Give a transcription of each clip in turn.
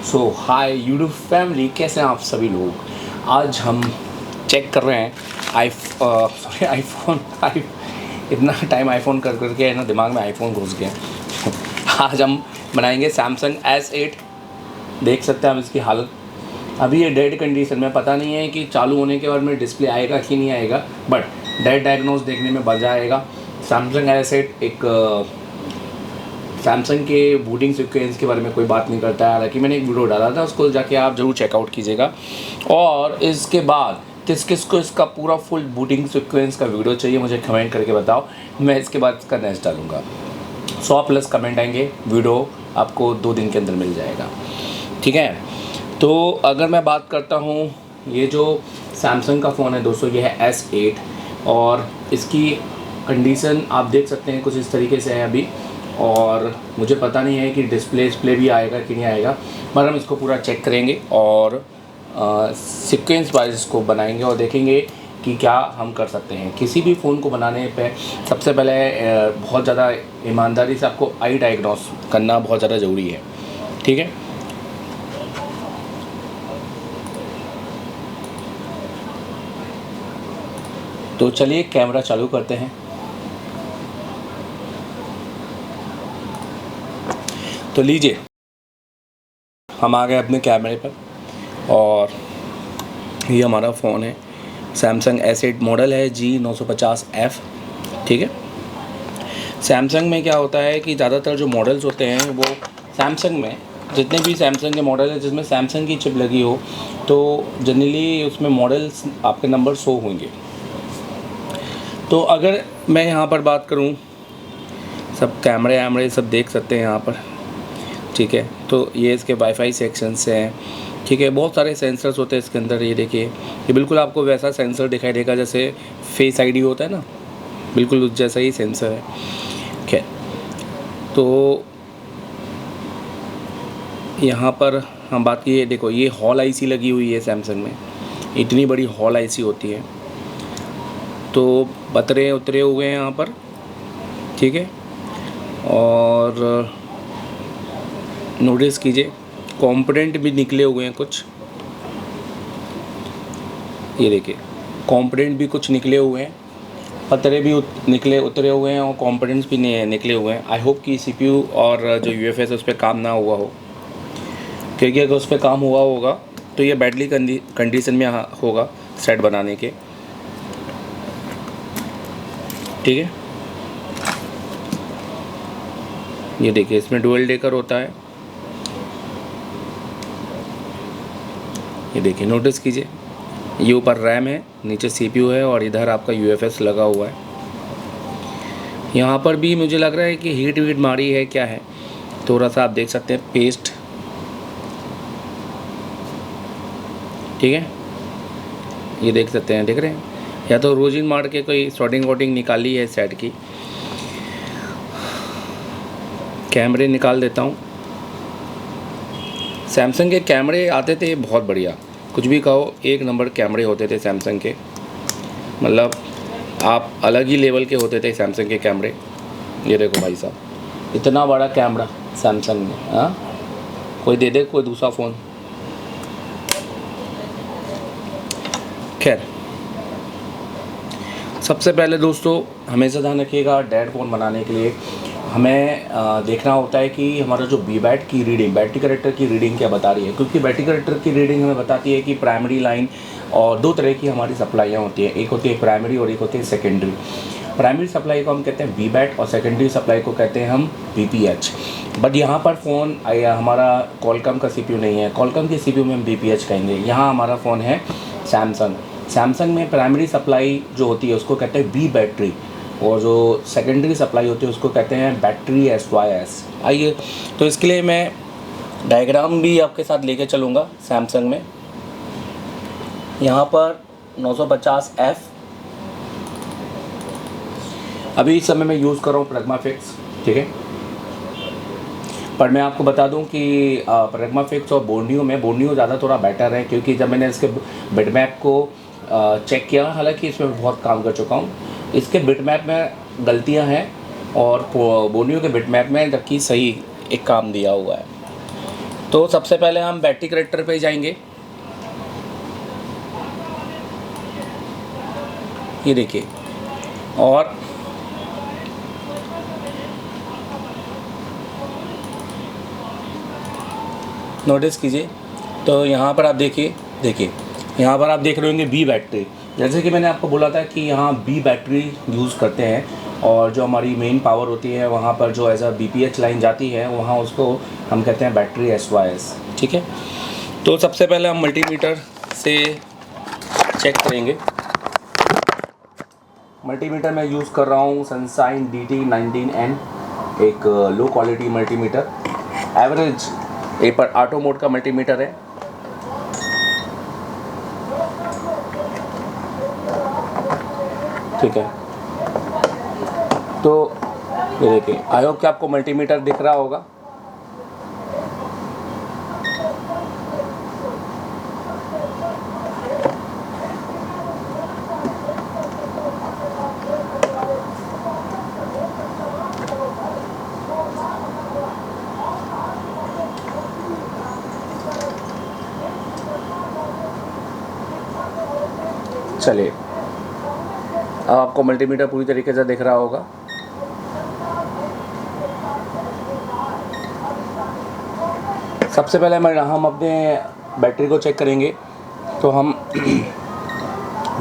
सो hi YouTube family, कैसे हैं आप सभी लोग। आज हम चेक कर रहे हैं आईफोन इतना टाइम आईफोन कर करके है ना, दिमाग में आईफोन घुस गया। आज हम बनाएंगे सैमसंग S8। देख सकते हैं हम इसकी हालत, अभी ये डेड कंडीशन में। पता नहीं है कि चालू होने के बाद में डिस्प्ले आएगा कि नहीं आएगा, बट डेड डायग्नोस देखने में मज़ा आएगा। सैमसंग S8 एक सैमसंग के बूटिंग सीक्वेंस के बारे में कोई बात नहीं करता है। हालांकि मैंने एक वीडियो डाला था, उसको जाके आप ज़रूर चेकआउट कीजिएगा। और इसके बाद किस किस को इसका पूरा फुल बूटिंग सीक्वेंस का वीडियो चाहिए मुझे कमेंट करके बताओ, मैं इसके बाद इसका नेक्स्ट डालूँगा। 100+ कमेंट आएंगे, वीडियो आपको 2 दिन के अंदर मिल जाएगा, ठीक है। तो अगर मैं बात करता हूँ, ये जो सैमसंग का फ़ोन है दोस्तों, ये है S8 और इसकी कंडीशन आप देख सकते हैं कुछ इस तरीके से है अभी। और मुझे पता नहीं है कि डिस्प्ले भी आएगा कि नहीं आएगा, मगर हम इसको पूरा चेक करेंगे और सीक्वेंस वाइज इसको बनाएंगे और देखेंगे कि क्या हम कर सकते हैं। किसी भी फ़ोन को बनाने पे सबसे पहले बहुत ज़्यादा ईमानदारी से आपको आई डायग्नोस करना बहुत ज़्यादा ज़रूरी है, ठीक है। तो चलिए कैमरा चालू करते हैं। तो लीजिए, हम आ गए अपने कैमरे पर और ये हमारा फ़ोन है। सैमसंग S8 मॉडल है G950F, ठीक है। सैमसंग में क्या होता है कि ज़्यादातर जो मॉडल्स होते हैं वो सैमसंग में, जितने भी सैमसंग के मॉडल हैं जिसमें सैमसंग की चिप लगी हो, तो जनरली उसमें मॉडल्स आपके नंबर 100 होंगे। तो अगर मैं यहाँ पर बात करूँ, सब कैमरे सब देख सकते हैं यहाँ पर, ठीक है। तो ये इसके वाईफाई सेक्शंस हैं, ठीक है। बहुत सारे सेंसर्स होते हैं इसके अंदर। ये देखिए, ये बिल्कुल आपको वैसा सेंसर दिखाई देगा जैसे फेस आईडी होता है ना, बिल्कुल उस जैसा ही सेंसर है, ठीक है। तो यहाँ पर हम बात की, देखो ये हॉल आईसी लगी हुई है सैमसंग में, इतनी बड़ी हॉल आईसी होती है। तो बतरे उतरे हुए हैं यहाँ पर, ठीक है। और नोटिस कीजिए, कंपोनेंट भी निकले हुए हैं कुछ, ये देखिए कंपोनेंट भी कुछ निकले हुए हैं, पतरे भी निकले उतरे हुए हैं और कंपोनेंट्स भी निकले हुए हैं। आई होप कि CPU और जो UFS उस पर काम ना हुआ हो, क्योंकि अगर उस पर काम हुआ होगा तो ये बैटरी कंडीशन में होगा सेट बनाने के, ठीक है। ये देखिए, इसमें डुअल डेकर होता है, ये देखिए नोटिस कीजिए। ये ऊपर रैम है, नीचे CPU है और इधर आपका UFS लगा हुआ है। यहाँ पर भी मुझे लग रहा है कि हीट मारी है, क्या है, थोड़ा सा आप देख सकते हैं पेस्ट, ठीक है। ये देख सकते हैं, देख रहे हैं, या तो रोजिन मार के कोई शॉर्टिंग निकाली है सेट की। कैमरे निकाल देता हूँ। सैमसंग के कैमरे आते थे बहुत बढ़िया, कुछ भी कहो, एक नंबर कैमरे होते थे सैमसंग के, मतलब आप अलग ही लेवल के होते थे सैमसंग के कैमरे। ये देखो भाई साहब, इतना बड़ा कैमरा सैमसंग में, हाँ, कोई दे दे कोई दूसरा फ़ोन। खैर, सबसे पहले दोस्तों हमेशा ध्यान रखिएगा, डेड फ़ोन बनाने के लिए हमें देखना होता है कि हमारा जो BBAT की रीडिंग, बैटरी करेक्टर की रीडिंग क्या बता रही है। क्योंकि बैटरी करेक्टर की रीडिंग हमें बताती है कि प्राइमरी लाइन, और 2 तरह की हमारी सप्लाइयाँ होती हैं, एक होती है प्राइमरी और एक होती है सेकेंडरी। प्राइमरी सप्लाई को हम कहते हैं BBAT और सेकेंडरी सप्लाई को कहते हैं हम BPH। बट यहाँ पर फ़ोन हमारा कॉलकॉम का CPU नहीं है, कॉलकॉम के CPU में हम BPH कहेंगे। यहाँ हमारा फ़ोन है सैमसंग में प्राइमरी सप्लाई जो होती है उसको कहते हैं B बैटरी, और जो सेकेंडरी सप्लाई होती है उसको कहते हैं बैटरी SYS। आइए, तो इसके लिए मैं डायग्राम भी आपके साथ लेके चलूँगा। सैमसंग में यहाँ पर 950F अभी इस समय मैं यूज़ कर रहा हूँ प्रेग्मा फिक्स, ठीक है। पर मैं आपको बता दूं कि प्रेग्मा फिक्स और बोर्नियो ज़्यादा थोड़ा बेटर है, क्योंकि जब मैंने इसके बिटमैप को चेक किया, हालांकि इसमें बहुत काम कर चुका हूँ, इसके बिटमैप में गलतियाँ हैं और बोर्नियो के बिटमैप में जबकि सही एक काम दिया हुआ है। तो सबसे पहले हम बैटरी करेक्टर पे जाएंगे। ये देखिए, और नोटिस कीजिए, तो यहाँ पर आप देखिए यहाँ पर आप देख रहे होंगे बी बैटरी। जैसे कि मैंने आपको बोला था कि यहाँ बी बैटरी यूज़ करते हैं, और जो हमारी मेन पावर होती है वहाँ पर जो एज अ BPH लाइन जाती है वहाँ उसको हम कहते हैं बैटरी SYS। ठीक है, तो सबसे पहले हम मल्टीमीटर से चेक करेंगे। मल्टीमीटर मैं यूज़ कर रहा हूँ सनशाइन DT19N, एक लो क्वालिटी मल्टीमीटर, एवरेज ए पर ऑटो मोड का मल्टीमीटर है। ठीक है, तो ये देखिए, आई होप कि आपको मल्टीमीटर दिख रहा होगा। चलिए, अब आपको मल्टीमीटर पूरी तरीके से दिख रहा होगा। सबसे पहले हम अपने बैटरी को चेक करेंगे, तो हम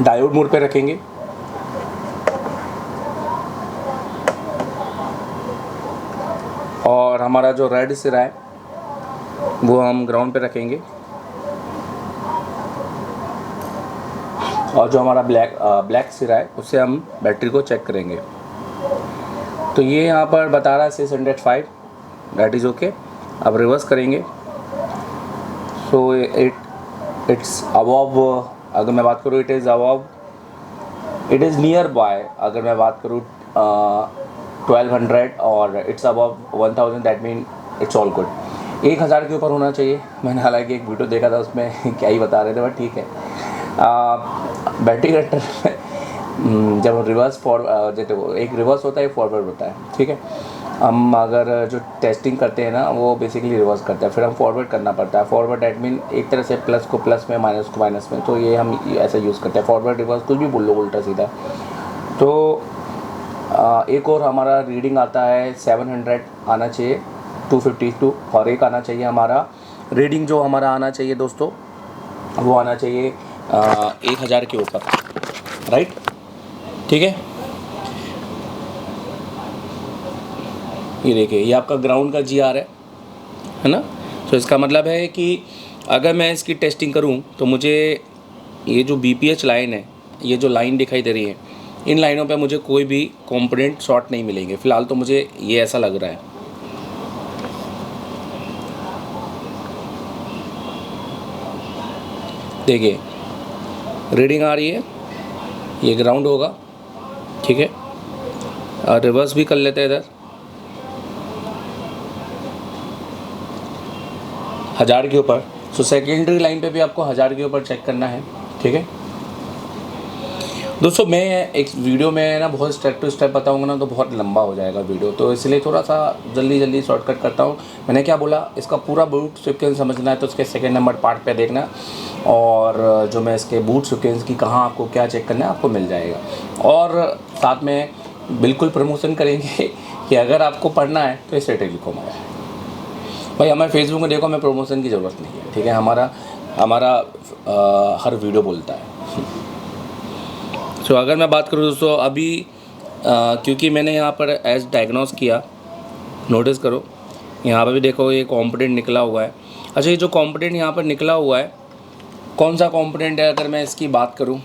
डायोड मोड पे रखेंगे। और हमारा जो रेड सिरा है वो हम ग्राउंड पे रखेंगे, और जो हमारा ब्लैक सिरा है उससे हम बैटरी को चेक करेंगे। तो ये यहाँ पर बता रहा है 605, दैट इज़ ओके। अब रिवर्स करेंगे, सो इट्स अबव, अगर मैं बात करूँ it is above, it is near by, अगर मैं बात करूँ 1200 और it's above 1000, that mean it's all good. 1000 के ऊपर होना चाहिए। मैंने हालांकि एक वीडियो देखा था उसमें क्या ही बता रहे थे, बट ठीक है। बैटरी करेक्टर जब रिवर्स एक रिवर्स होता है, एक फॉरवर्ड होता है। ठीक है, हम अगर जो टेस्टिंग करते हैं ना वो बेसिकली रिवर्स करते हैं, फिर हम फॉरवर्ड करना पड़ता है। फॉरवर्ड दैट मीन एक तरह से प्लस को प्लस में, माइनस को माइनस में, तो ये हम ऐसा यूज़ करते हैं। फॉरवर्ड रिवर्स कुछ भी बोल लो, उल्टा सीधा। तो एक और हमारा रीडिंग आता है 700 आना चाहिए, 252, और एक आना चाहिए हमारा रीडिंग, जो हमारा आना चाहिए दोस्तों वो आना चाहिए 1000 के ऊपर, राइट। ठीक है, ये देखिए, ये आपका ग्राउंड का GR है ना। तो इसका मतलब है कि अगर मैं इसकी टेस्टिंग करूं तो मुझे ये जो BPH लाइन है, ये जो लाइन दिखाई दे रही है, इन लाइनों पे मुझे कोई भी कंपोनेंट शॉर्ट नहीं मिलेंगे। फ़िलहाल तो मुझे ये ऐसा लग रहा है। देखिए, रीडिंग आ रही है, ये ग्राउंड होगा। ठीक है, और रिवर्स भी कर लेते हैं इधर, 1000 के ऊपर। सो सेकेंडरी लाइन पे भी आपको 1000 के ऊपर चेक करना है। ठीक है दोस्तों, मैं एक वीडियो में ना बहुत स्टेप टू स्टेप बताऊंगा ना तो बहुत लंबा हो जाएगा वीडियो, तो इसलिए थोड़ा सा जल्दी शॉर्टकट करता हूँ। मैंने क्या बोला, इसका पूरा बूट सीक्वेंस समझना है तो उसके सेकंड नंबर पार्ट पे देखना, और जो मैं इसके बूट सीक्वेंस की कहाँ आपको क्या चेक करना है आपको मिल जाएगा। और साथ में बिल्कुल प्रमोशन करेंगे कि अगर आपको पढ़ना है तो इस टेलीकॉम है भाई, हमारे फेसबुक में देखो, हमें प्रमोशन की ज़रूरत नहीं है। ठीक है, हमारा हर वीडियो बोलता है। सो अगर मैं बात करूँ दोस्तों, अभी क्योंकि मैंने यहाँ पर एज डायग्नोस किया, नोटिस करो यहाँ पर भी देखो ये कंपोनेंट निकला हुआ है। अच्छा, ये जो कंपोनेंट यहाँ पर निकला हुआ है, कौन सा कंपोनेंट है अगर मैं इसकी बात करूँ,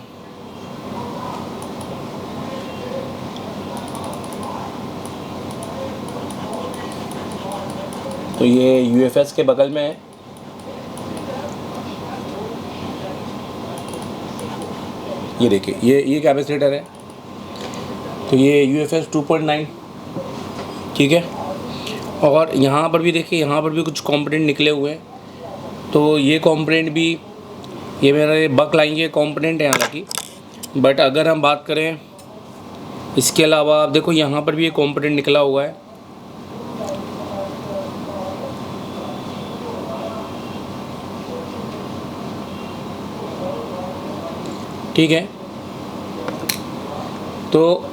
तो ये UFS के बगल में है। ये देखिए, ये कैपेसिटर है, तो ये UFS 2.9। ठीक है, और यहाँ पर भी देखिए, यहाँ पर भी कुछ कंपोनेंट निकले हुए हैं। तो ये कंपोनेंट भी, ये मेरा बक लाइन के कंपोनेंट है हालांकि, बट अगर हम बात करें इसके अलावा, आप देखो यहाँ पर भी ये कंपोनेंट निकला हुआ है। ठीक है। तो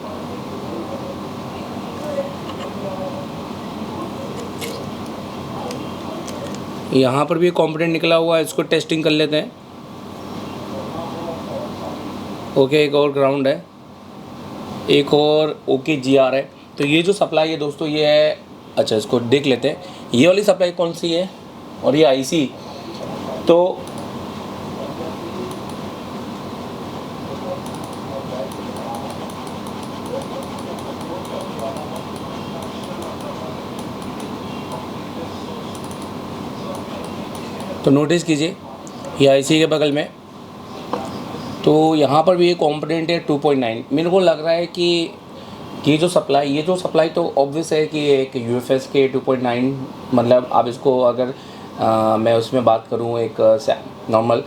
यहाँ पर भी एक कंपोनेंट निकला हुआ है, इसको टेस्टिंग कर लेते हैं। ओके, एक और ग्राउंड है, एक और ओके GR है। तो ये जो सप्लाई है दोस्तों ये है, अच्छा इसको देख लेते हैं, ये वाली सप्लाई कौन सी है और ये IC। तो नोटिस कीजिए ये IC के बगल में, तो यहाँ पर भी एक कंपोनेंट है 2.9। मेरे को लग रहा है कि ये जो सप्लाई तो ऑब्वियस है कि एक UFS के 2.9, मतलब आप इसको अगर मैं उसमें बात करूँ, एक नॉर्मल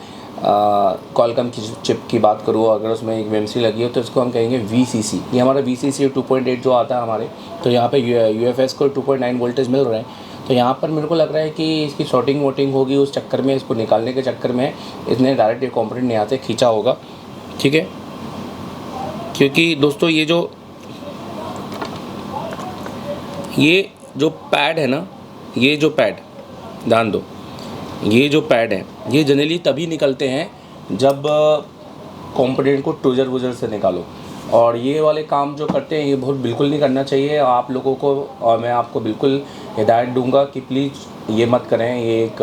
कॉलकम की चिप की बात करूँ, अगर उसमें एक MEMC लगी हो तो इसको हम कहेंगे VCC। ये हमारा VCC 2.8 जो आता है हमारे, तो यहाँ पे UFS को 2.9 वोल्टेज मिल रहा है। तो यहाँ पर मेरे को लग रहा है कि इसकी शॉर्टिंग वोटिंग होगी, उस चक्कर में, इसको निकालने के चक्कर में इसने डायरेक्ट ये कंपोनेंट यहाँ से खींचा होगा, ठीक है। क्योंकि दोस्तों ये जो पैड है ना, ये जो पैड, ध्यान दो, ये जो पैड है ये जनरली तभी निकलते हैं जब कंपोनेंट को ट्रूजर वूजर से निकालो, और ये वाले काम जो करते हैं ये बहुत बिल्कुल नहीं करना चाहिए आप लोगों को। और मैं आपको बिल्कुल हिदायत दूंगा कि प्लीज़ ये मत करें। ये एक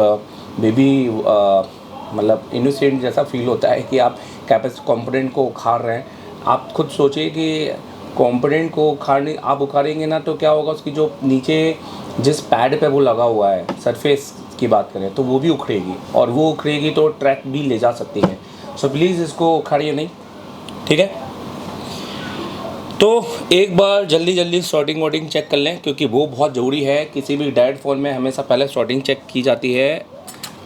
बेबी मतलब इनोसेंट जैसा फील होता है कि आप कंपोनेंट को उखाड़ रहे हैं। आप खुद सोचिए कि कंपोनेंट को आप उखाड़ेंगे ना तो क्या होगा, उसकी जो नीचे जिस पैड पे वो लगा हुआ है, सरफेस की बात करें, तो वो भी उखड़ेगी, और वो उखड़ेगी तो ट्रैक भी ले जा सकती है। सो प्लीज़ इसको उखाड़िए नहीं, ठीक है। तो एक बार जल्दी शॉर्टिंग वॉटिंग चेक कर लें, क्योंकि वो बहुत ज़रूरी है। किसी भी डायरेक्ट फ़ोन में हमेशा पहले शॉर्टिंग चेक की जाती है,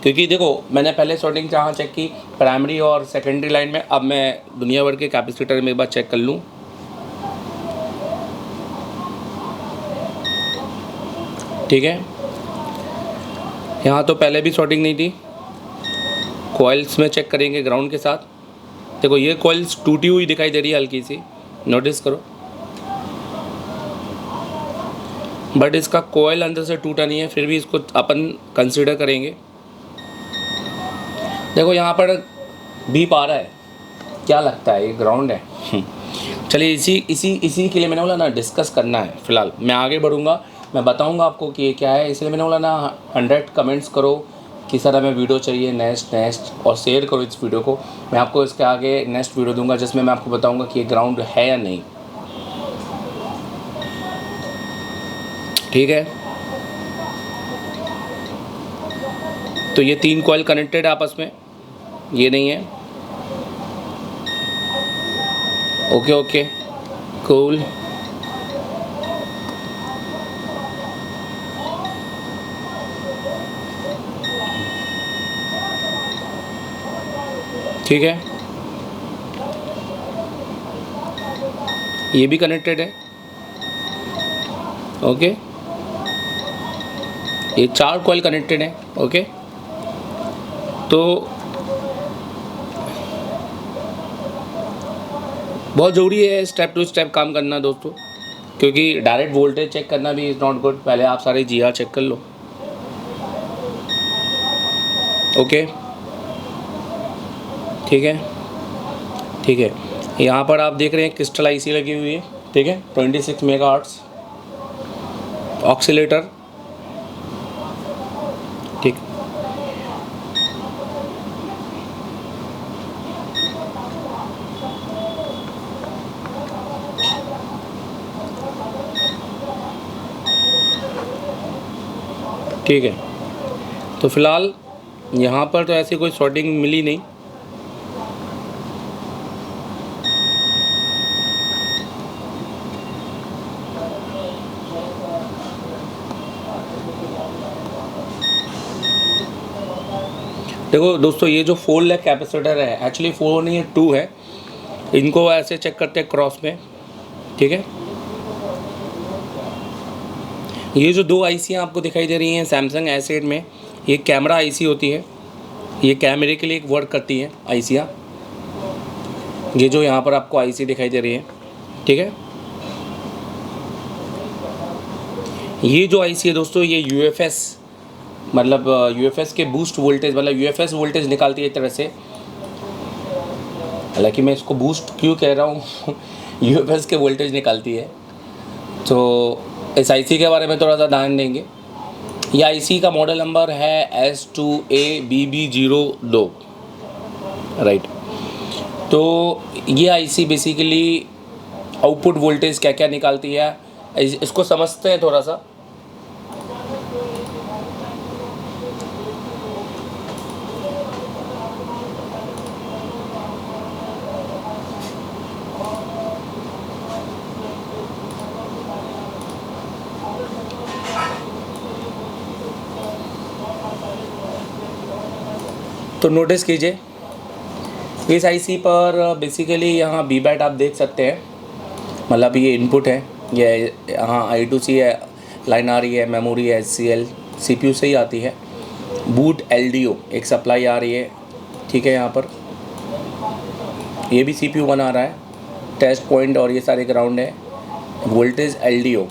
क्योंकि देखो मैंने पहले शॉर्टिंग जहाँ चेक की प्राइमरी और सेकेंडरी लाइन में, अब मैं दुनिया भर के कैपेसिटर में एक बार चेक कर लूँ। ठीक है, यहाँ तो पहले भी शॉर्टिंग नहीं थी। कॉइल्स में चेक करेंगे ग्राउंड के साथ, देखो ये कॉइल्स टूटी हुई दिखाई दे रही है हल्की सी, नोटिस करो, बट इसका कॉइल अंदर से टूटा नहीं है, फिर भी इसको अपन कंसीडर करेंगे। देखो यहाँ पर बीप आ रहा है, क्या लगता है ये ग्राउंड है? चलिए इसी के लिए मैंने बोला ना डिस्कस करना है। फ़िलहाल मैं आगे बढ़ूँगा, मैं बताऊँगा आपको कि ये क्या है, इसलिए मैंने बोला ना 100 कमेंट्स करो कि सर हमें वीडियो चाहिए नेक्स्ट, और शेयर करो इस वीडियो को। मैं आपको इसके आगे नेक्स्ट वीडियो दूंगा जिसमें मैं आपको बताऊंगा कि ये ग्राउंड है या नहीं, ठीक है। तो ये 3 कॉइल कनेक्टेड है आपस में, ये नहीं है। Okay cool. ठीक है, ये भी कनेक्टेड है। ओके, ये 4 कॉइल कनेक्टेड है। ओके, तो बहुत ज़रूरी है स्टेप टू स्टेप काम करना दोस्तों, क्योंकि डायरेक्ट वोल्टेज चेक करना भी इज़ नॉट गुड। पहले आप सारे GR चेक कर लो। ओके, ठीक है। यहाँ पर आप देख रहे हैं क्रिस्टल IC लगी हुई है, ठीक है, 26 मेगाहर्ट्ज़ ऑक्सीलेटर, ठीक। ठीक है, तो फिलहाल यहाँ पर तो ऐसी कोई शॉर्टिंग मिली नहीं। देखो दोस्तों, ये जो 4 लैख कैपेसिटर है, एक्चुअली 4 नहीं है 2 है, इनको ऐसे चेक करते हैं क्रॉस में, ठीक है। ये जो 2 IC आपको दिखाई दे रही हैं सैमसंग S8 में, ये कैमरा IC होती है, ये कैमरे के लिए एक वर्क करती हैं IC। ये जो यहाँ पर आपको आईसी दिखाई दे रही है, ठीक है, ये जो आईसी है दोस्तों, ये यूएफएस मतलब यूएफएस के बूस्ट वोल्टेज, मतलब यूएफएस वोल्टेज निकालती है एक तरह से। हालांकि मैं इसको बूस्ट क्यों कह रहा हूँ यूएफएस के वोल्टेज निकालती है। तो इस आईसी के बारे में थोड़ा सा ध्यान देंगे। ये आईसी का मॉडल नंबर है S2ABB02, राइट। तो ये आईसी बेसिकली आउटपुट वोल्टेज क्या क्या निकालती है इसको समझते हैं थोड़ा सा। तो नोटिस कीजिए इस आईसी पर बेसिकली यहाँ बी बैट आप देख सकते हैं, मतलब ये इनपुट है, ये यहाँ I2C है, लाइन आ रही है, मेमोरी है, HCL CPU से ही आती है। बूट LDO एक सप्लाई आ रही है, ठीक है, यहाँ पर ये भी CPU बना रहा है, टेस्ट पॉइंट और ये सारे ग्राउंड है। वोल्टेज LDO,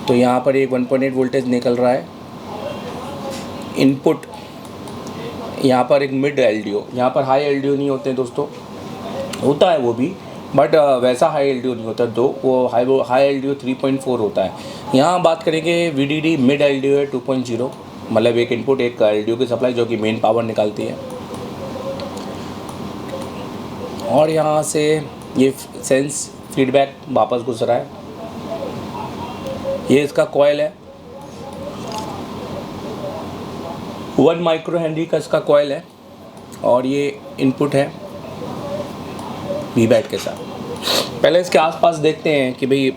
तो यहाँ पर एक 1.8 वोल्टेज निकल रहा है। इनपुट यहाँ पर एक मिड LDO, यहाँ पर हाई LDO नहीं होते हैं दोस्तों, होता है वो भी, बट वैसा हाई LDO नहीं होता, दो वो हाई LDO 3.4 होता है। यहाँ बात करेंगे VDD मिड LDO है 2.0, मतलब एक इनपुट एक LDO की सप्लाई जो कि मेन पावर निकालती है। और यहाँ से ये सेंस फीडबैक वापस घुस रहा है, ये इसका कॉइल है, 1 माइक्रो हेनरी का इसका कॉइल है, और ये इनपुट है वी बैट के साथ। पहले इसके आसपास देखते हैं कि भाई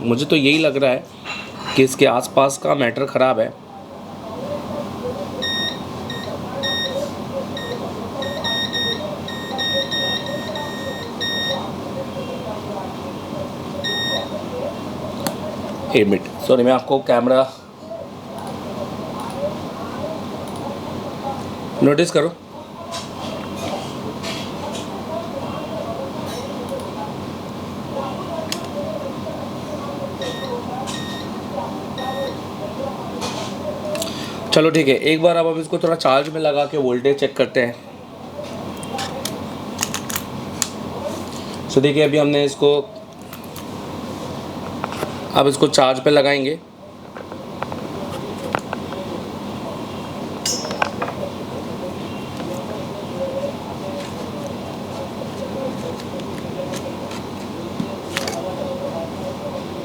मुझे तो यही लग रहा है कि इसके आसपास का मैटर ख़राब है। एक मिनट, सॉरी, मैं आपको कैमरा नोटिस करो। चलो ठीक है, एक बार अब इसको थोड़ा चार्ज में लगा के वोल्टेज चेक करते हैं। तो देखिए अभी हमने इसको, अब इसको चार्ज पे लगाएंगे।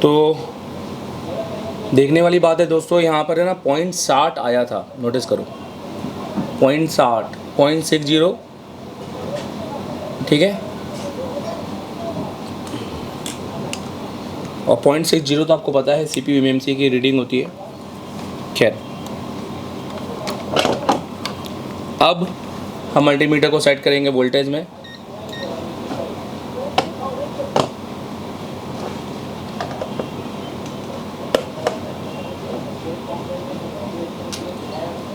तो देखने वाली बात है दोस्तों, यहाँ पर है ना 0.60 आया था, नोटिस करो 0.60, 0.60, ठीक है, और 0.60 तो आपको पता है CPU MMC की रीडिंग होती है। खैर, अब हम मल्टीमीटर को सेट करेंगे वोल्टेज में।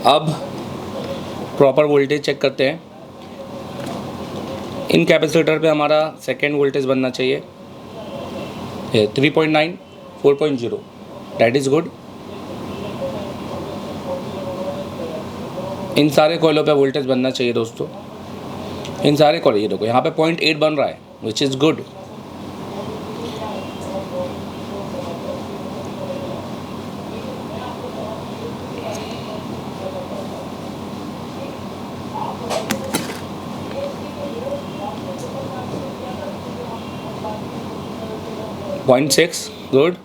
अब प्रॉपर वोल्टेज चेक करते हैं। इन कैपेसिटर पे हमारा सेकेंड वोल्टेज बनना चाहिए 3.9, 4.0, दैट इज़ गुड। इन सारे कॉइलों पे वोल्टेज बनना चाहिए दोस्तों, इन सारे कॉइल, ये देखो यहाँ पे 0.8 बन रहा है, which is good. Point 6 good,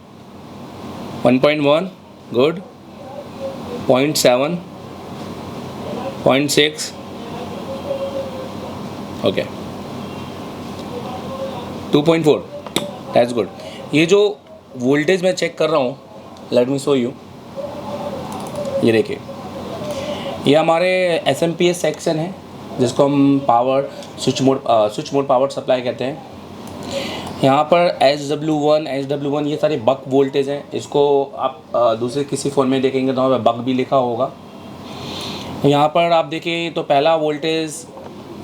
1.1 good, 0.7, 0.6 okay, 2.4 that's good. ये जो वोल्टेज मैं चेक कर रहा हूँ, लेट मी शो यू, ये देखिए, ये हमारे SMPS सेक्शन है जिसको हम power switch mode power supply कहते हैं। यहाँ पर SW1, SW1 ये सारे बक वोल्टेज हैं। इसको आप दूसरे किसी फ़ोन में देखेंगे तो वहाँ पर बक भी लिखा होगा। यहाँ पर आप देखिए तो पहला वोल्टेज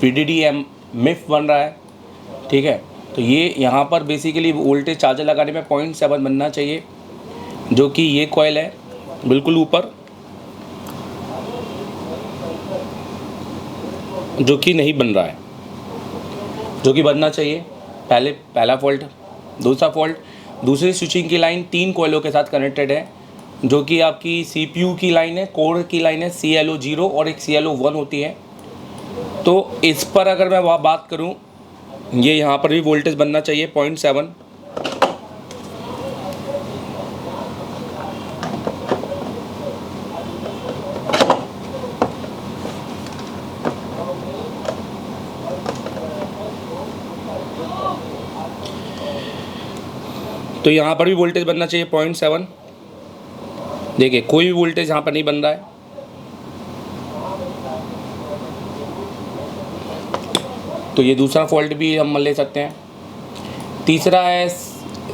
VDD MIF बन रहा है, ठीक है। तो ये यहाँ पर बेसिकली वोल्टेज चार्जर लगाने में 0.7 बनना चाहिए, जो कि ये कॉइल है बिल्कुल ऊपर, जो कि नहीं बन रहा है, जो कि बनना चाहिए। पहला फॉल्ट। दूसरा फॉल्ट, दूसरी स्विचिंग की लाइन 3 कॉइलों के साथ कनेक्टेड है, जो कि आपकी CPU की लाइन है, कोर की लाइन है, CLO0 और एक CLO1 होती है। तो इस पर अगर मैं वहाँ बात करूँ, ये यहाँ पर भी वोल्टेज बनना चाहिए 0.7। तो यहाँ पर भी वोल्टेज बनना चाहिए 0.7। देखिए कोई भी वोल्टेज यहाँ पर नहीं बन रहा है। तो ये दूसरा फॉल्ट भी हम ले सकते हैं। तीसरा है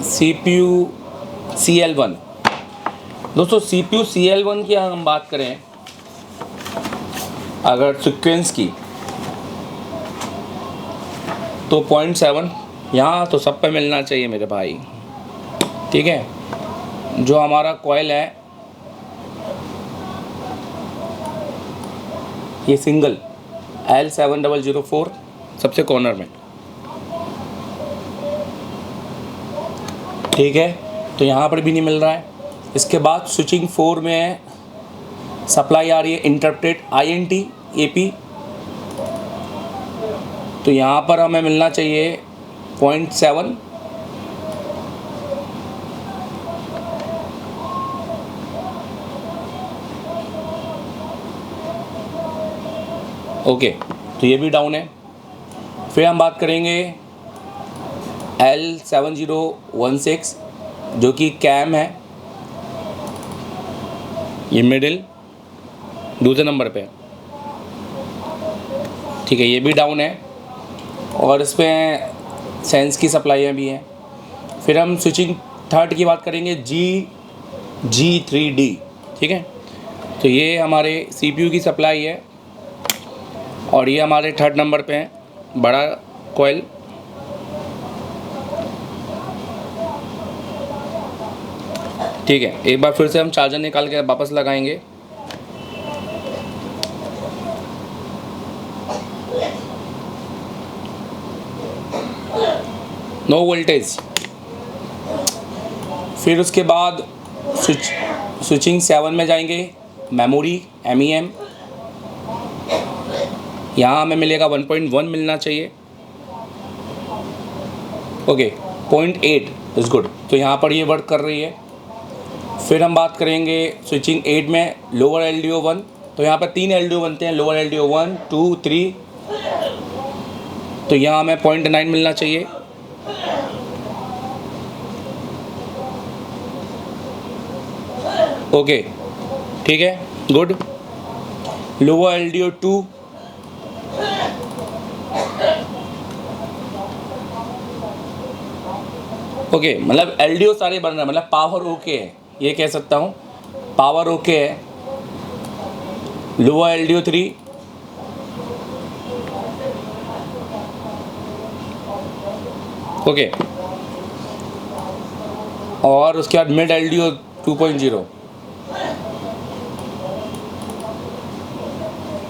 CPU CL1। दोस्तों CPU CL1 की हम बात करें अगर सीक्वेंस की, तो 0.7 यहाँ तो सब पे मिलना चाहिए मेरे भाई, ठीक है। जो हमारा कॉइल है ये सिंगल L7004 सबसे कॉर्नर में, ठीक है। तो यहाँ पर भी नहीं मिल रहा है। इसके बाद स्विचिंग 4 में सप्लाई आ रही है इंटरप्टेड INT AP, तो यहाँ पर हमें मिलना चाहिए 0.7। ओके, तो ये भी डाउन है। फिर हम बात करेंगे L7016 जो कि कैम है, ये मिडिल दूसरे नंबर पे, ठीक है, ये भी डाउन है और इसमें सेंस की सप्लाइयाँ भी हैं। फिर हम स्विचिंग थर्ड की बात करेंगे G3D, ठीक है। तो ये हमारे CPU की सप्लाई है और ये हमारे थर्ड नंबर पे है बड़ा कॉइल। ठीक है, एक बार फिर से हम चार्जर निकाल के वापस लगाएंगे। No voltage. फिर उसके बाद स्विचिंग 7 में जाएंगे, मेमोरी MEM, यहाँ हमें मिलेगा 1.1 मिलना चाहिए। ओके, 0.8 इज़ गुड, तो यहाँ पर ये वर्क कर रही है। फिर हम बात करेंगे स्विचिंग 8 में लोअर LDO1, तो यहाँ पर 3 LDO बनते हैं, लोअर LDO 1, 2, 3, तो यहाँ हमें 0.9 मिलना चाहिए। ओके, ठीक है, गुड। लोअर LDO 2, ओके, मतलब LDO सारे बन रहे हैं, मतलब पावर ओके है, ये कह सकता हूँ, पावर ओके है। लोअर LDO 3, ओके, और उसके बाद मिड LDO 2.0,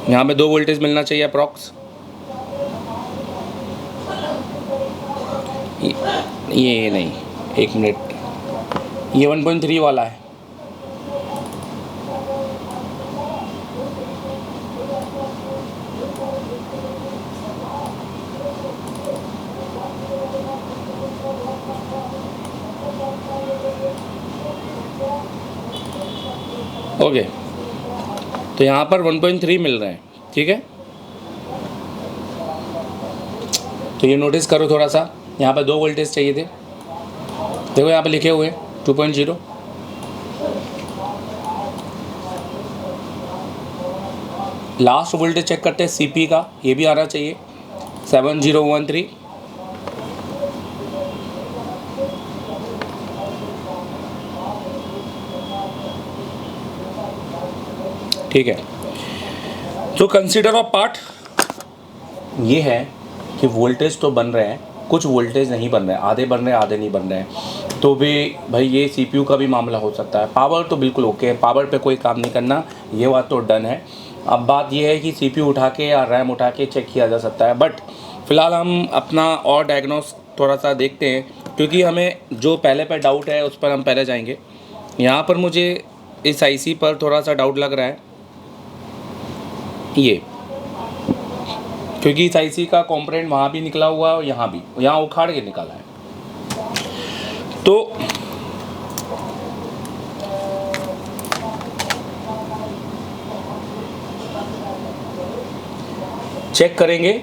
यहाँ पे 2 वोल्टेज मिलना चाहिए अप्रॉक्स। ये नहीं, एक मिनट, ये 1.3 वाला है। ओके, तो यहाँ पर 1.3 मिल रहे हैं, ठीक है। तो ये नोटिस करो थोड़ा सा, यहाँ पर 2 वोल्टेज चाहिए थे, देखो यहाँ पे लिखे हुए 2.0। लास्ट वोल्टेज चेक करते हैं CP का, ये भी आना चाहिए 7013। ठीक है, तो कंसीडर ऑफ पार्ट ये है कि वोल्टेज तो बन रहे हैं, कुछ वोल्टेज नहीं बन रहे हैं, आधे बन रहे हैं आधे नहीं बन रहे हैं, तो भी भाई ये CPU का भी मामला हो सकता है। पावर तो बिल्कुल ओके है, पावर पे कोई काम नहीं करना, ये बात तो डन है। अब बात ये है कि CPU उठा के या रैम उठा के चेक किया जा सकता है, बट फ़िलहाल हम अपना और डायग्नोस थोड़ा सा देखते हैं, क्योंकि हमें जो पहले पे डाउट है उस पर हम पहले जाएंगे। यहाँ पर मुझे इस IC पर थोड़ा सा डाउट लग रहा है ये, क्योंकि इस IC का कंपोनेंट वहाँ भी निकला हुआ है और यहाँ भी, यहाँ उखाड़ के निकाला है। तो चेक करेंगे।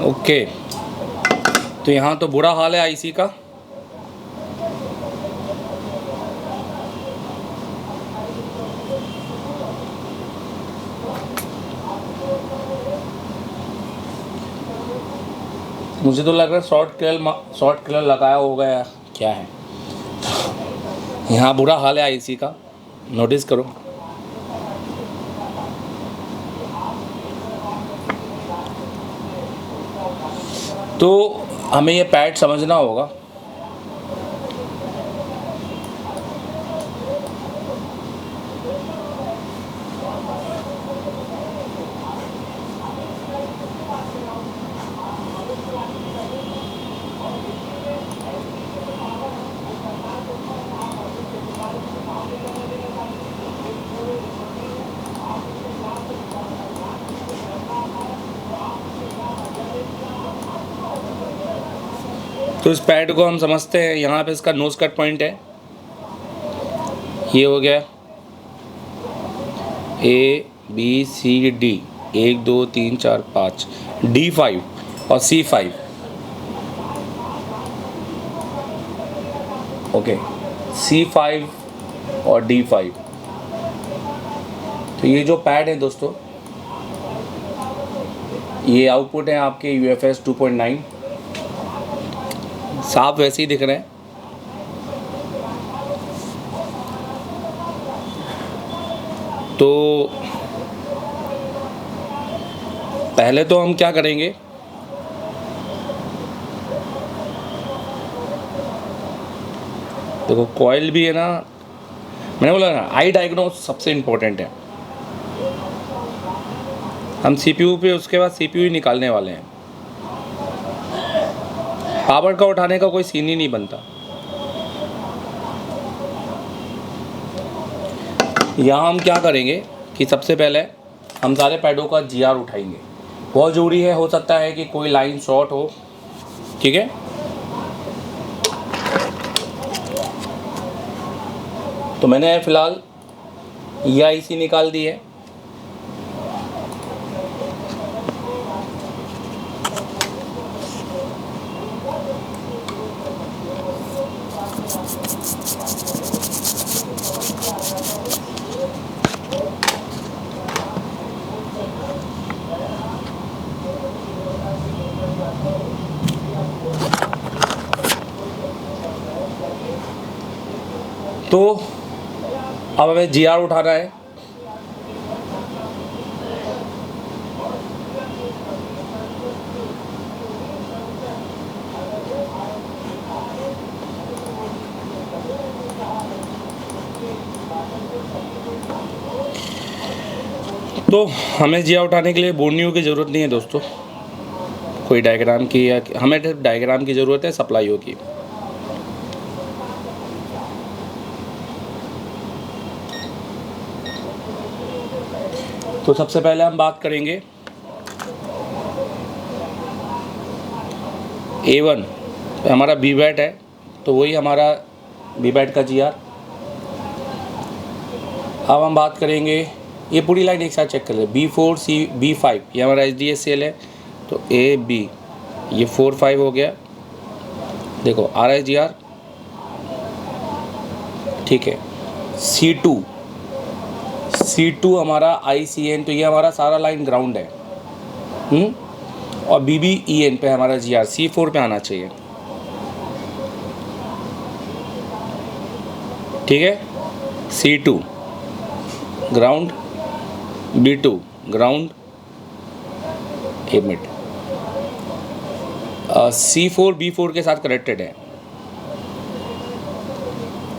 ओके, तो यहाँ तो बुरा हाल है IC का। मुझे तो लग रहा है शॉर्ट कलर लगाया होगा या क्या है। यहाँ बुरा हाल है IC का, नोटिस करो। तो हमें ये पैड समझना होगा। तो इस पैड को हम समझते हैं, यहाँ पे इसका नोज कट पॉइंट है, ये हो गया ABCD 1 2 3 4 5, D5 और C5। ओके, C5 और D5। तो ये जो पैड है दोस्तों, ये आउटपुट है आपके UFS 2.9, साफ वैसे ही दिख रहे हैं। तो पहले तो हम क्या करेंगे, देखो कॉइल भी है ना, मैंने बोला ना आई डायग्नोस सबसे इम्पोर्टेंट है। हम CPU पे उसके बाद CPU ही निकालने वाले हैं, पावर का उठाने का कोई सीन ही नहीं बनता। यहाँ हम क्या करेंगे कि सबसे पहले हम सारे पैडों का GR उठाएंगे, बहुत ज़रूरी है। हो सकता है कि कोई लाइन शॉर्ट हो, ठीक है। तो मैंने फ़िलहाल ये IC निकाल दी है। तो अब हमें GR उठाना है। तो हमें GR उठाने के लिए बोर्नियो की ज़रूरत नहीं है दोस्तों, कोई डायग्राम की, या हमें डायग्राम की ज़रूरत है सप्लाईओ की। तो सबसे पहले हम बात करेंगे A1 हमारा बी बैट है, तो वही हमारा बी बैट का GR। अब हम बात करेंगे, ये पूरी लाइन एक साथ चेक कर ले, B4 C B5 ये हमारा HDSCL है, तो AB ये 4 5 हो गया, देखो आ रहा है GR, ठीक है। C2 हमारा ICN, तो ये हमारा सारा लाइन ग्राउंड है, और BBEN पे हमारा GR C4 पे आना चाहिए, ठीक है। C2 ग्राउंड, B2 ग्राउंड, ए मिड, C4 B4 के साथ कनेक्टेड है,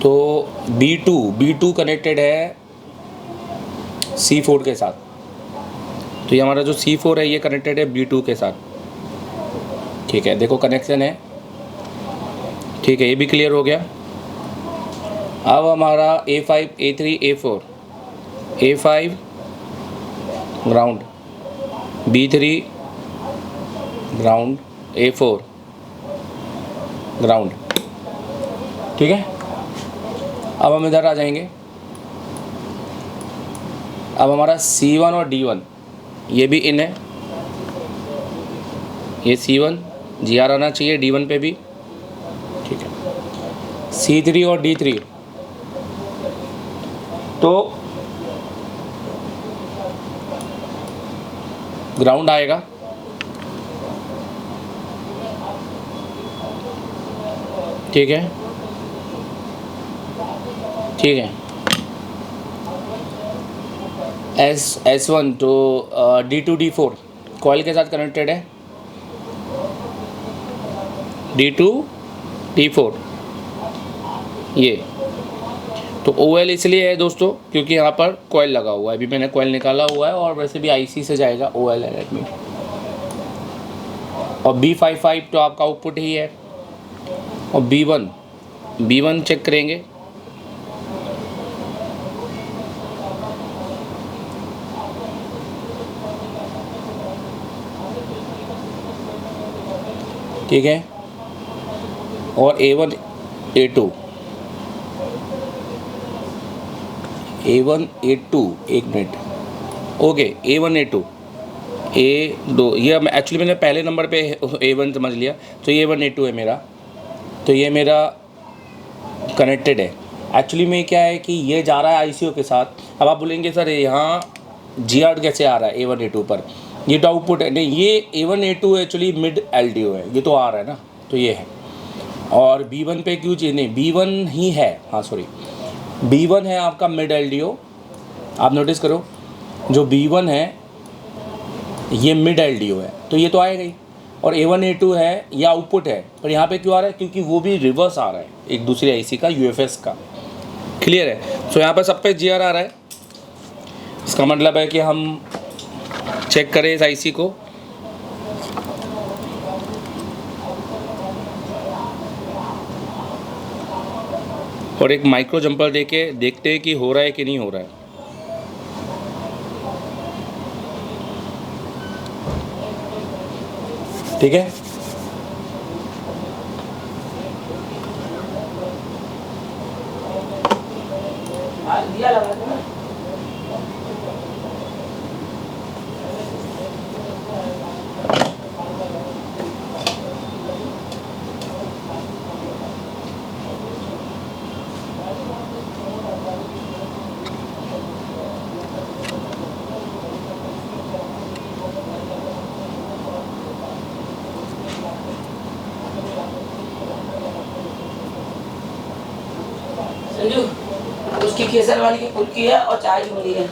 तो B2 कनेक्टेड है C4 के साथ, तो ये हमारा जो C4 है ये कनेक्टेड है B2 के साथ, ठीक है। देखो कनेक्शन है, ठीक है, ये भी क्लियर हो गया। अब हमारा A5 A3 A4, A5 ground, B3 ground, A4 ground, ठीक है। अब हम इधर आ जाएंगे, अब हमारा C1 और D1 ये भी इन है, ये C1 GR आना चाहिए D1 पे भी, ठीक है। C3 और D3 तो ग्राउंड आएगा, ठीक है, ठीक है। S1 तो D2 D4 कॉइल के साथ कनेक्टेड है, D2 D4 ये, तो OL इसलिए है दोस्तों क्योंकि यहाँ पर कॉइल लगा हुआ है, अभी मैंने कॉइल निकाला हुआ है, और वैसे भी IC से जाएगा OL है एडमिट, और B55 तो आपका आउटपुट ही है, और B1 चेक करेंगे, ठीक है, और A1 A2 एक minute, okay A1 A2 A2 ये एक्चुअली मैंने पहले नंबर पे A1 समझ लिया, तो ये A1 A2 है मेरा, तो ये मेरा कनेक्टेड है। एक्चुअली में क्या है कि ये जा रहा है ICO के साथ। अब आप बोलेंगे सर यहाँ GR कैसे आ रहा है A1 A2 पर, ये तो आउटपुट है, नहीं ये A1 A2 actually mid LDO है, ये तो आ रहा है ना, तो ये है। और B1 पे क्यों चीज़ नहीं, B1 ही है, हाँ सॉरी B1 है आपका मिड LDO, आप नोटिस करो जो B1 है ये मिड LDO है, तो ये तो आएगा ही। और A1 A2 है ये आउटपुट है, पर यहाँ पे क्यों आ रहा है, क्योंकि वो भी रिवर्स आ रहा है एक दूसरे IC का UFS का, क्लियर है। सो यहाँ पर सब पे GR आ रहा है, इसका मतलब है कि हम चेक करें इस IC को, और एक माइक्रो जंपर देके देखते हैं कि हो रहा है कि नहीं हो रहा है। ठीक है, दिया लगा था। संजू उसकी केसर वाली की फुल्की है और चाय की मिली है।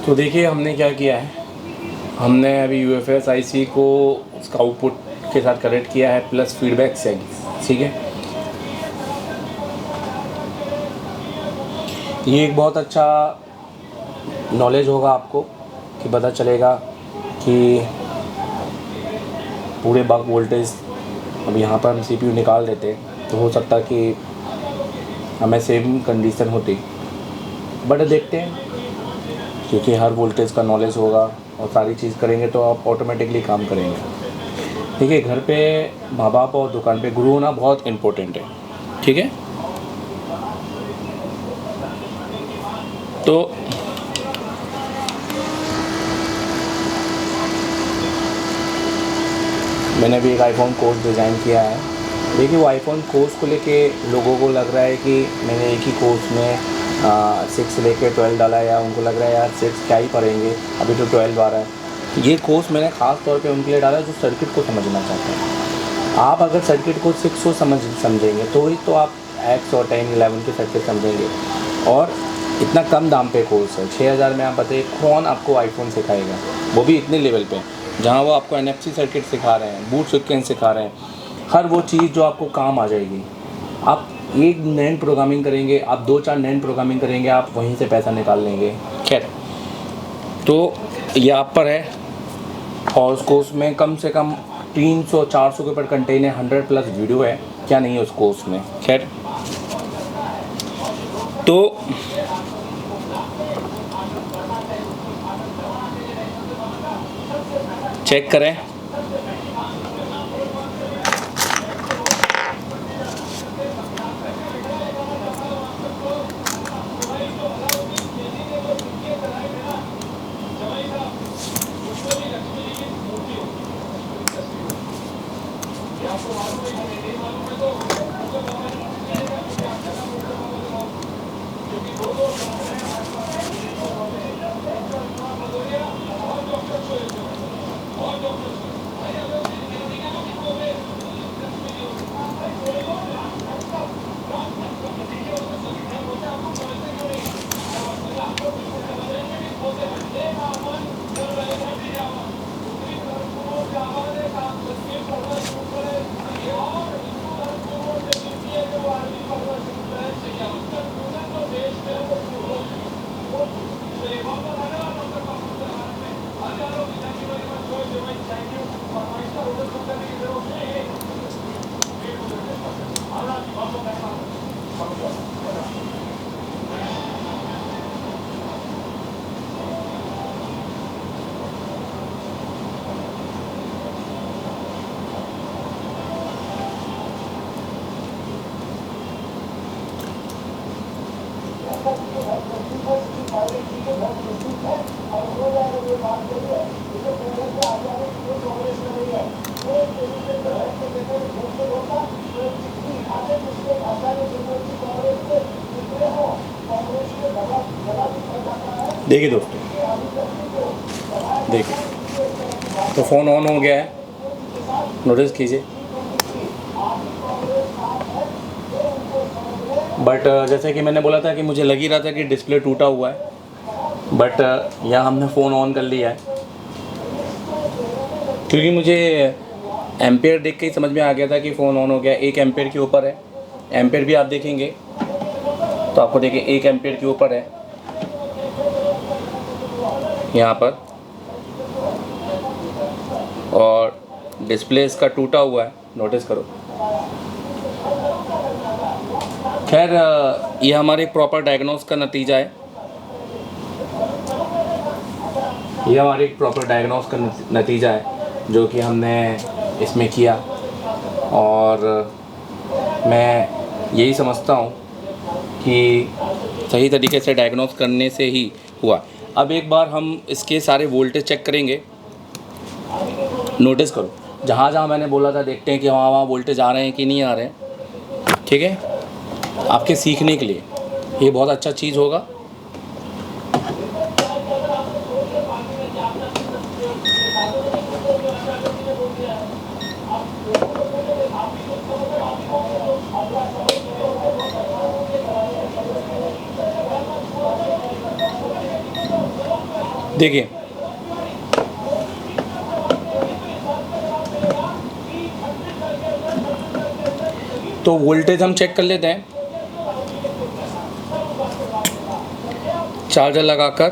तो देखिए हमने क्या किया है, हमने अभी UFS IC को उसका आउटपुट के साथ कनेक्ट किया है प्लस फीडबैक सेल, ठीक है। ये एक बहुत अच्छा नॉलेज होगा आपको कि पता चलेगा कि पूरे बक वोल्टेज अब यहाँ पर हम CPU निकाल देते तो हो सकता कि हमें सेम कंडीशन होती, बट देखते हैं क्योंकि हर वोल्टेज का नॉलेज होगा और सारी चीज़ करेंगे तो आप ऑटोमेटिकली काम करेंगे। देखिए घर पे माँ बाप और दुकान पे गुरु होना बहुत इम्पोर्टेंट है, ठीक है। तो मैंने भी एक आईफोन कोर्स डिज़ाइन किया है। देखिए वो आईफोन कोर्स को लेके लोगों को लग रहा है कि मैंने एक ही कोर्स में 6 लेके 12 डाला है, या उनको लग रहा है यार 6 क्या ही पढ़ेंगे, अभी तो 12 आ रहा है। ये कोर्स मैंने ख़ास तौर पे उनके लिए डाला जो सर्किट को समझना चाहते हैं। आप अगर सर्किट को 6 को समझेंगे तो ही तो आप X और 10, 11 के सर्किट समझेंगे। और इतना कम दाम पे कोर्स है, 6000 में। आप बताइए कौन आपको आईफोन सिखाएगा, वो भी इतने लेवल पे जहाँ वो आपको NFC सर्किट सिखा रहे हैं, बूट सीक्वेंस सिखा रहे हैं, हर वो चीज़ जो आपको काम आ जाएगी। आप एक नैन प्रोग्रामिंग करेंगे, आप 2-4 नैन प्रोग्रामिंग करेंगे, आप वहीं से पैसा निकाल लेंगे। खैर, तो ये आप पर है। और उस कोर्स में कम से कम 300-400 के ऊपर कंटेंट है, 100+ वीडियो है, क्या नहीं है उस कोर्स में। खैर, तो चेक करें। देखिए दोस्तों, देखिए तो फ़ोन ऑन हो गया है, नोटिस कीजिए। बट जैसे कि मैंने बोला था कि मुझे लग ही रहा था कि डिस्प्ले टूटा हुआ है, बट यहाँ हमने फ़ोन ऑन कर लिया है क्योंकि मुझे एम्पेयर देख के ही समझ में आ गया था कि फ़ोन ऑन हो गया। 1 एम्पेयर के ऊपर है, एम्पेयर भी आप देखेंगे तो आपको देखिए 1 एम्पेयर के ऊपर है यहाँ पर, और डिस्प्ले इसका टूटा हुआ है, नोटिस करो। खैर ये हमारे प्रॉपर डायग्नोस का नतीजा है, ये हमारे प्रॉपर डायग्नोस का नतीजा है जो कि हमने इसमें किया, और मैं यही समझता हूँ कि सही तरीके से डायग्नोस करने से ही हुआ। अब एक बार हम इसके सारे वोल्टेज चेक करेंगे, नोटिस करो जहाँ जहाँ मैंने बोला था देखते हैं कि वहाँ वहाँ वोल्टेज आ रहे हैं कि नहीं आ रहे हैं, ठीक है, आपके सीखने के लिए ये बहुत अच्छा चीज़ होगा। देखिए तो वोल्टेज हम चेक कर लेते हैं चार्जर लगाकर।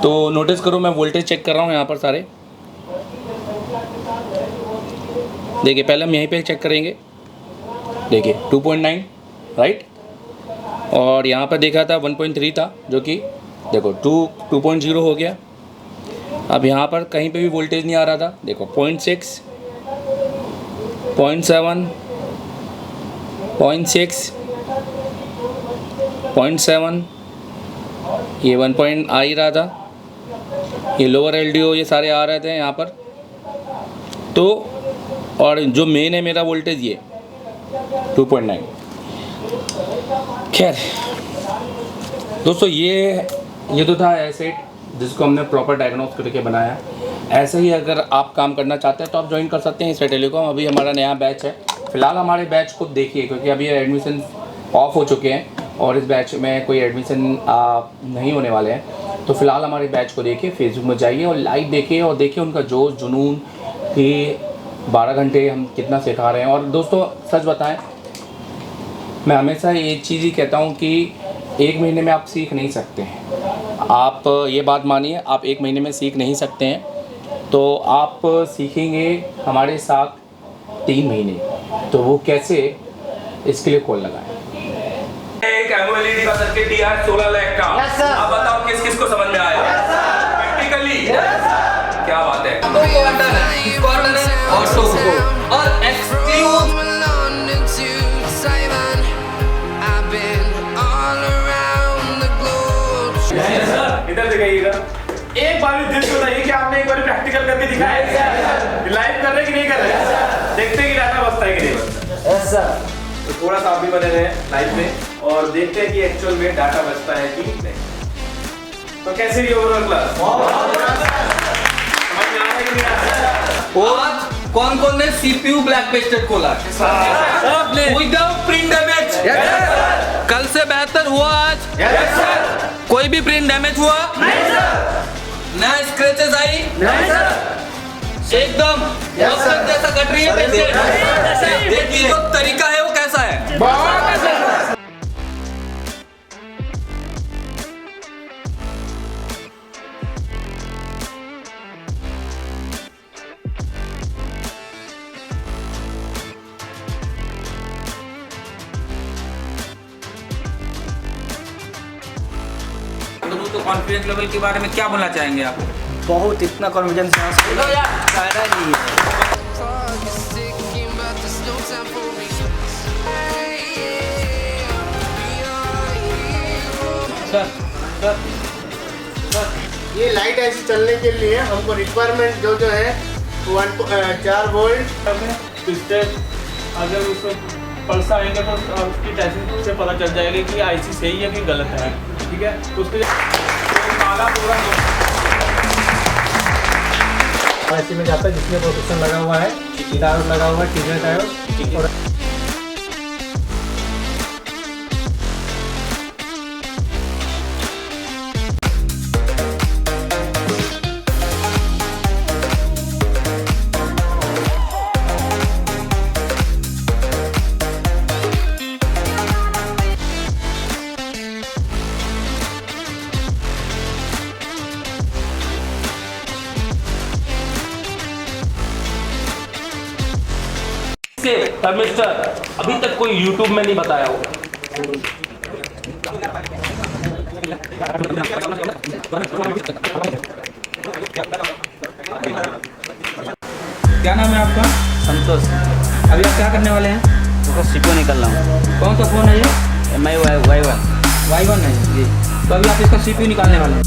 तो नोटिस करो मैं वोल्टेज चेक कर रहा हूँ यहाँ पर सारे, देखिए पहले हम यहीं पे चेक करेंगे, देखिए 2.9 राइट, और यहाँ पर देखा था 1.3 था जो कि देखो 2.0 हो गया। अब यहाँ पर कहीं पे भी वोल्टेज नहीं आ रहा था, देखो 0.6, 0.7, 0.6, 0.7, ये 1 पॉइंट आ ही रहा था, ये लोअर LDO ये सारे आ रहे थे यहाँ पर। तो और जो मेन है मेरा वोल्टेज ये 2.9। खैर दोस्तों ये तो था एसेट जिसको हमने प्रॉपर डायग्नोस करके बनाया। ऐसे ही अगर आप काम करना चाहते हैं तो आप ज्वाइन कर सकते हैं इससे टेलीकॉम। अभी हमारा नया बैच है, फ़िलहाल हमारे बैच को देखिए क्योंकि अभी एडमिशन ऑफ हो चुके हैं और इस बैच में कोई एडमिशन नहीं होने वाले हैं। तो फ़िलहाल हमारे बैच को देखिए, फेसबुक में जाइए और लाइव देखिए और देखिए उनका जोश जुनून कि 12 घंटे हम कितना सिखा रहे हैं। और दोस्तों सच बताएं, मैं हमेशा ये चीज़ ही कहता हूँ कि 1 महीने में आप सीख नहीं सकते हैं। आप ये बात मानिए, आप 1 महीने में सीख नहीं सकते हैं। तो आप सीखेंगे हमारे साथ 3 महीने, तो वो कैसे, इसके लिए कॉल लगाएं। एक एमओएलईडी का सर्किट दिया है 16 लाख का। आप बताओ किस किस को समझ में आया? प्रैक्टिकली क्या बात है। और एक्सक्लूसिव इधर दिखाइएगा। एक बार भी दिल से बताइए कि आपने एक बार प्रैक्टिकल करके दिखाया है? लाइव कर रहे कि नहीं कर रहे? देखते हैं कि डाटा बचता है कि नहीं बचता। Yes sir. तो थोड़ा सा आप भी बने रहे लाइव में और देखते हैं कि एक्चुअल में डाटा बचता है कि नहीं। तो कैसे रही ओवरऑल क्लास? समझ में आ रहा है कि नहीं आ रहा? आज कौन कौन ने CPU ब्लैक पेस्टेड खोला? Without print damage. कल से बेहतर हुआ आज? Yes sir. कोई भी प्रिंट डैमेज हुआ? नहीं सर। नया स्क्रैचेस आई? नहीं सर। एकदम जैसा कट रही है पेस्टेड। देखिए जो तरीका है वो कैसा है? बहुत अच्छा। तो कॉन्फिडेंस लेवल के बारे में क्या बोलना चाहेंगे आप? बहुत इतना कॉन्फिडेंस फायदा नहीं है। ये लाइट ऐसी चलने के लिए हमको रिक्वायरमेंट जो है 4 वोल्ट अगर उसको पल्स आएंगे तो उसकी टेस्टिंग से पता चल जाएगा कि आईसी सही है कि गलत है, ठीक है। तो उसके तो काला पूरा ऐसे में जाता है जिसमें प्रोटेक्शन लगा हुआ है, टायर लगा हुआ है, टीजर टायर और मिस्टर अभी तक कोई YouTube में नहीं बताया होगा। क्या नाम है आपका? संतोष। अभी आप क्या करने वाले हैं? तो सीपीयू निकल रहा हूँ। कौन सा फ़ोन है ये? MI Y1। Y1 है जी। तो अभी आप इसका CPU निकालने वाले हैं।